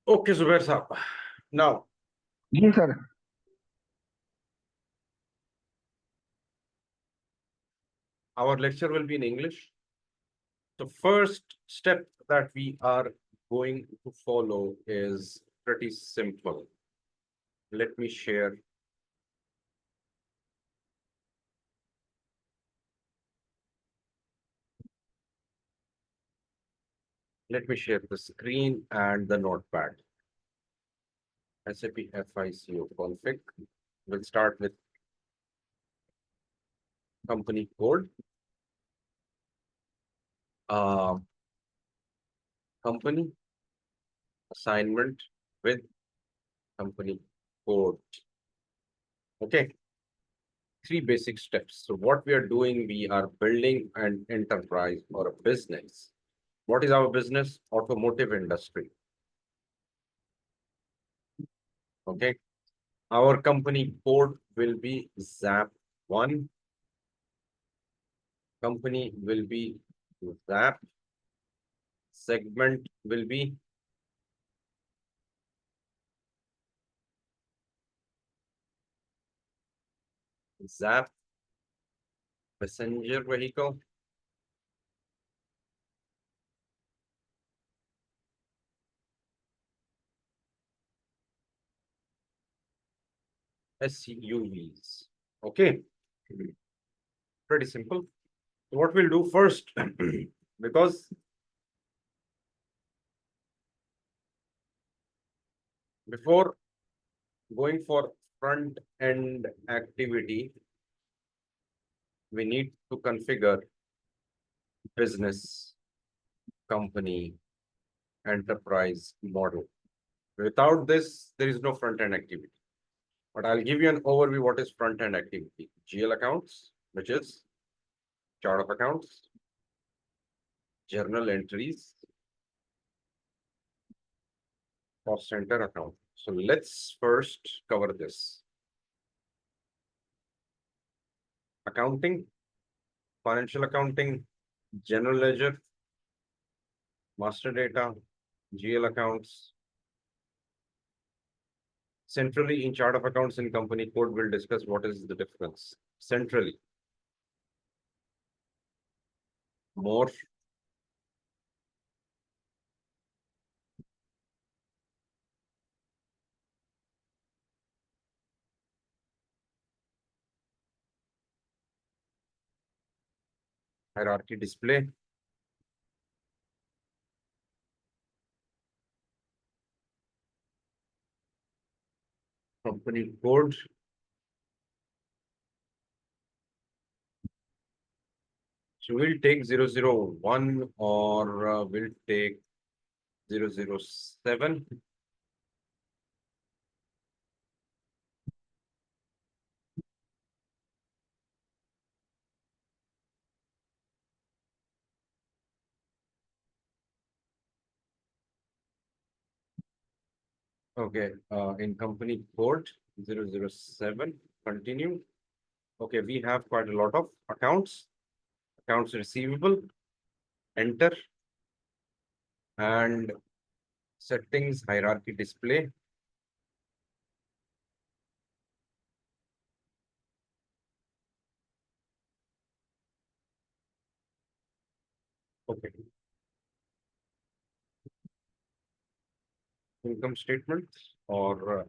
Okay, Zubair Saab. Now, ji sir. our lecture will be in English. The first step that we are going to follow is pretty simple. Let me share. Let me share the screen and the notepad. SAP FICO config. We'll start with company code. Company assignment with company code. Okay. Three basic steps. So what we are doing, we are building an enterprise or a business. What is our business? Automotive industry. Okay. Our company code will be ZAP1. Company will be ZAP. Segment will be ZAP passenger vehicle. SUVs. Okay. Pretty simple. So what we'll do first, because before going for front end activity, we need to configure business, company, enterprise model. Without this, there is no front end activity. But I'll give you an overview what is front end activity. GL accounts, which is chart of accounts, journal entries, cost center account. So let's first cover this. Accounting, financial accounting, general ledger, master data, GL accounts. Centrally in chart of accounts and company code, we'll discuss what is the difference. Centrally, more hierarchy display. Company code. So we'll take 001 or we'll take 007. Okay, in company code 007, continue. Okay, we have quite a lot of accounts, accounts receivable, enter, and settings hierarchy display. Okay. Income statement or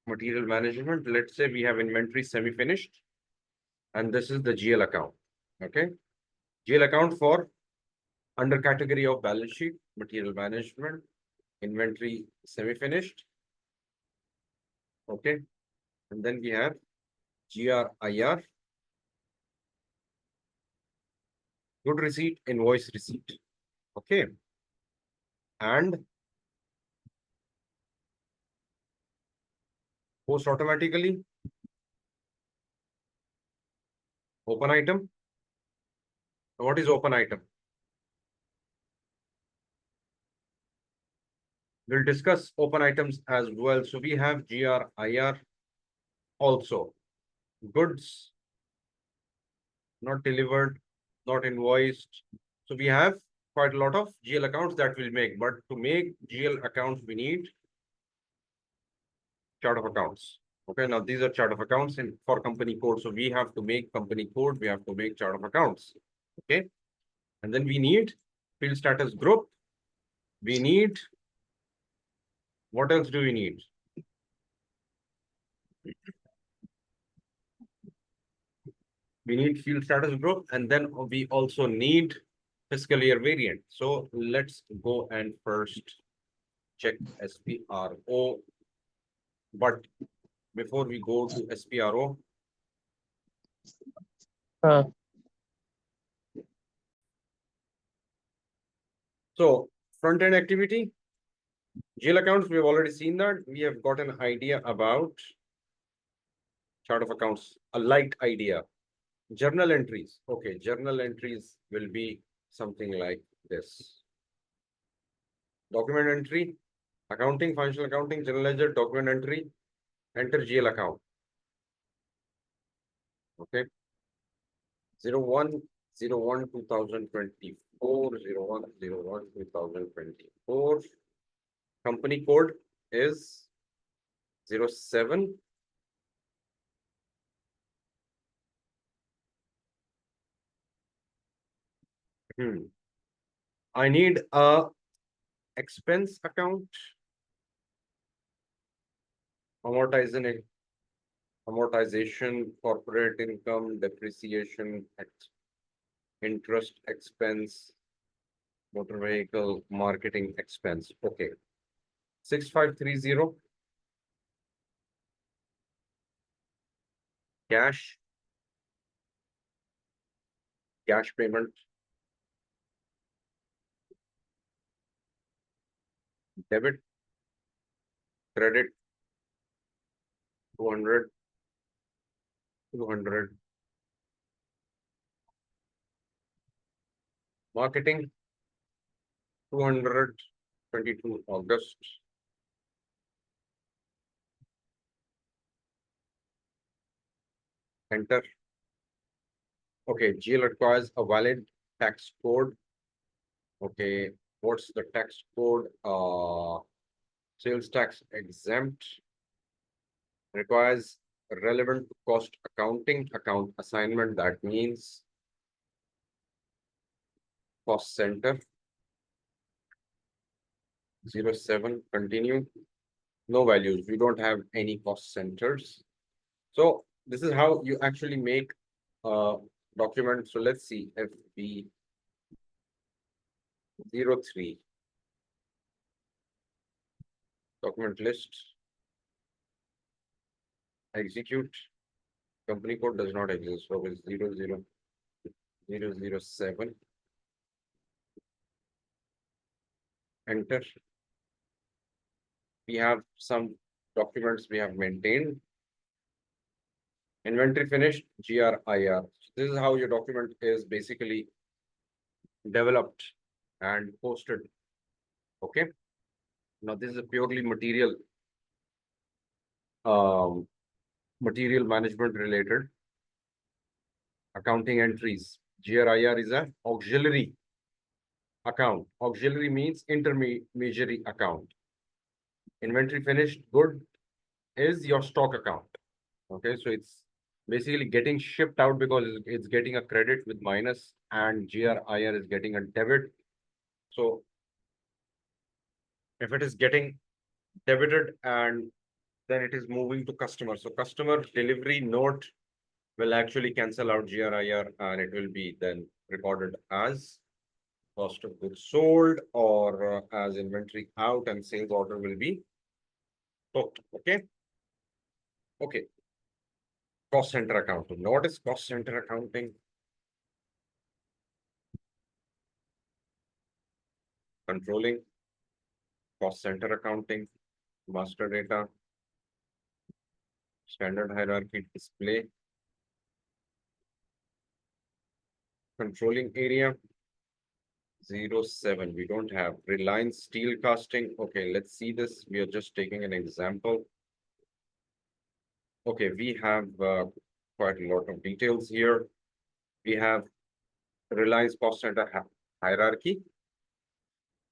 material management. Let's say we have inventory semi-finished, and this is the GL account. Okay. GL account for under category of balance sheet, material management, inventory semi-finished. Okay. And then we have GRIR, good receipt, invoice receipt. Okay. And post automatically open item. What is open item? We'll discuss open items as well. So we have GRIR also. Goods not delivered, not invoiced. So we have quite a lot of GL accounts that we'll make, but to make GL accounts, we need chart of accounts. Okay, now these are chart of accounts and for company code. So we have to make company code, we have to make chart of accounts. Okay, and then we need field status group. We need, what else do we need? We need field status group, and then we also need fiscal year variant. So let's go and first check SPRO. But before we go to SPRO, so front-end activity, GL accounts, we've already seen that. We have got an idea about chart of accounts, a light idea. Journal entries. Okay, journal entries will be something like this. Document entry, accounting, financial accounting, general ledger, document entry, enter GL account. Okay. 01/01/2024, 01/01/2024. Company code is 07. I need a expense account, amortization, corporate income, depreciation, interest expense, motor vehicle, marketing expense. Okay. 6530. Cash payment, debit, credit, 200, 200. Marketing, 200, 22 August. Enter. Okay, GL requires a valid tax code. Okay, what's the tax code? Sales tax exempt. Requires relevant cost accounting, account assignment. That means cost center. 07, continue. No values. We don't have any cost centers. So this is how you actually make a document. So let's see, FB03 document list, execute. Company code does not exist, so it's 00007. Enter. We have some documents we have maintained. Inventory finished, GRIR. This is how your document is basically developed and posted. Okay. Now this is a purely material management related. Accounting entries. GRIR is an auxiliary account. Auxiliary means intermediary account. Inventory finished good is your stock account. Okay, so it's basically getting shipped out because it's getting a credit with minus, and GRIR is getting a debit. So if it is getting debited and then it is moving to customer. So customer delivery note will actually cancel out GRIR and it will be then recorded as cost of goods sold or as inventory out, and sales order will be booked. Okay. Okay. Cost center accounting. Now, what is cost center accounting? Controlling cost center accounting, master data, standard hierarchy display, controlling area. 07. We don't have Reliance steel casting. Okay, let's see this. We are just taking an example. Okay, we have quite a lot of details here. We have Reliance cost center hierarchy.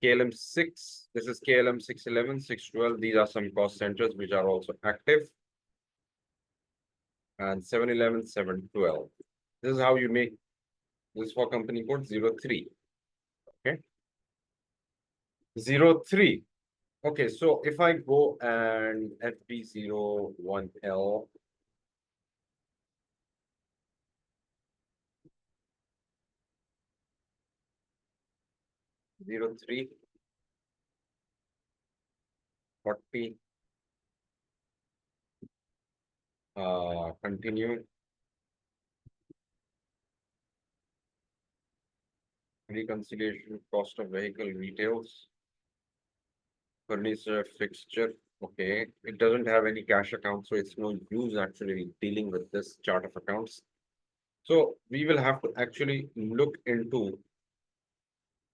KLM 6, this is KLM 611, 612. These are some cost centers which are also active. And 711, 712. This is how you make this for company code 03. Okay. 03. Okay, so if I go and FB01L, zero three 40, continue, reconciliation, cost of vehicle retails, furniture, fixture. Okay, it doesn't have any cash account, so it's no use actually dealing with this chart of accounts. So we will have to actually look into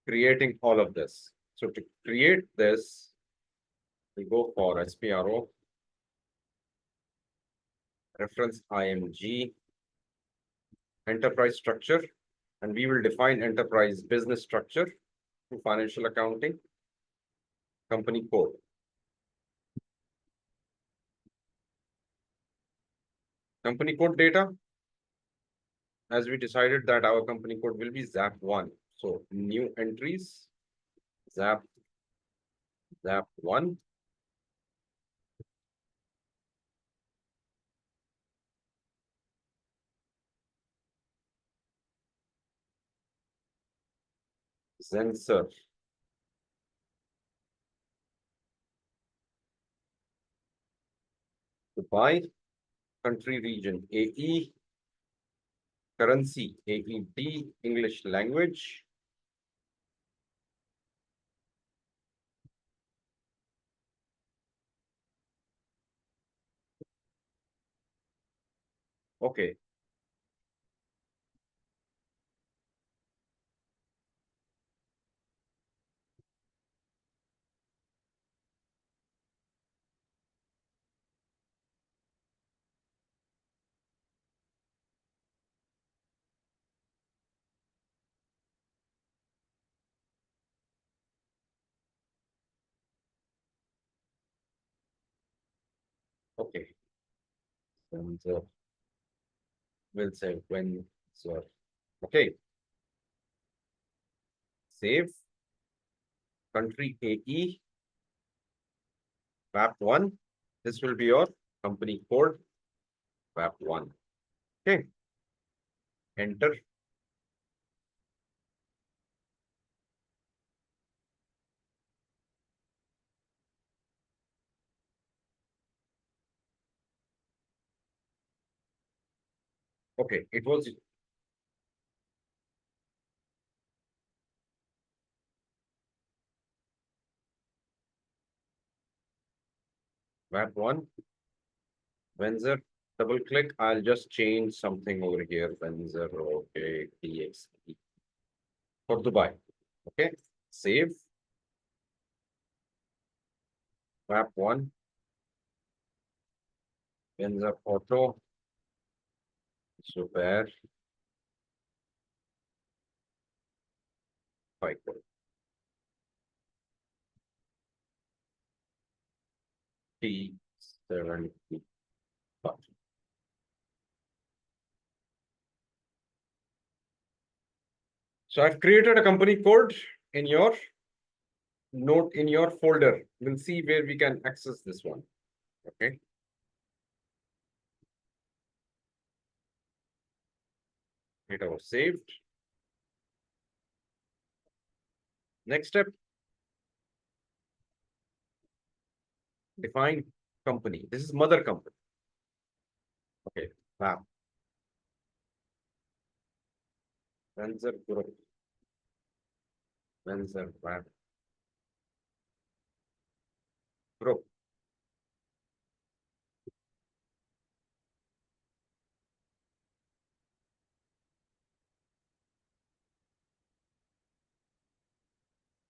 creating all of this. So to create this, we go for SPRO, reference IMG, enterprise structure, and we will define enterprise business structure to financial accounting, company code. Company code data, as we decided that our company code will be ZAP1. So new entries, ZAP1. Sensor. Dubai, country region AE, currency AED, English language. Okay. Okay. Sensor. We'll say when, so okay. Save. Country AE. VAP1. This will be your company code. VAP1. Okay. Enter. Okay. It was VAP1. Venzer. Double click. I'll just change something over here. Venzer. Okay. TXT. For Dubai. Okay. Save. VAP1. Venzer Auto. Super. FICO. T70. So I've created a company code in your note in your folder. We'll see where we can access this one. Okay. Data was saved. Next step. Define company. This is mother company. Okay. Wow. Venzer group. Venzer WAP group.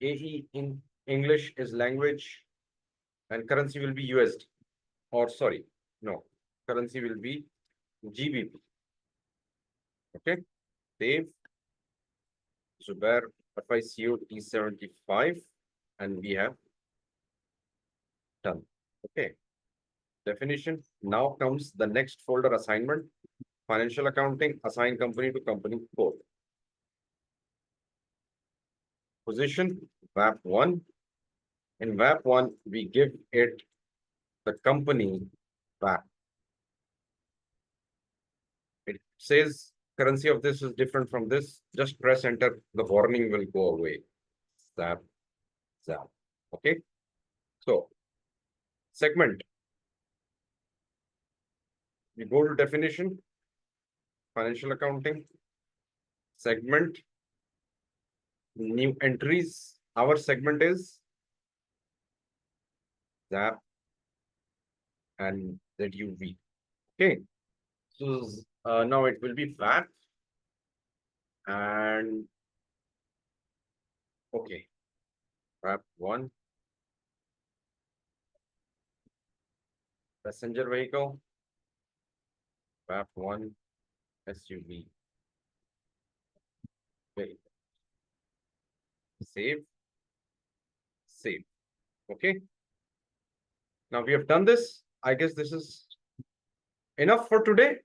AE in English is language and currency will be USD. Or sorry, no, currency will be GBP. Okay. Save. Zubair FICO T75, and we have done. Okay. Definition. Now comes the next folder assignment. Financial accounting, assign company to company code. Position, VAP1. In VAP1, we give it the company VAP. It says currency of this is different from this. Just press enter. The warning will go away. Zap, zap. Okay. So, segment. We go to definition, financial accounting, segment, new entries. Our segment is ZAP and ZUV. Okay. So now it will be VAT and okay. VAP1, passenger vehicle, VAP1, SUV. Okay. Save, save. Okay. Now we have done this. I guess this is enough for today.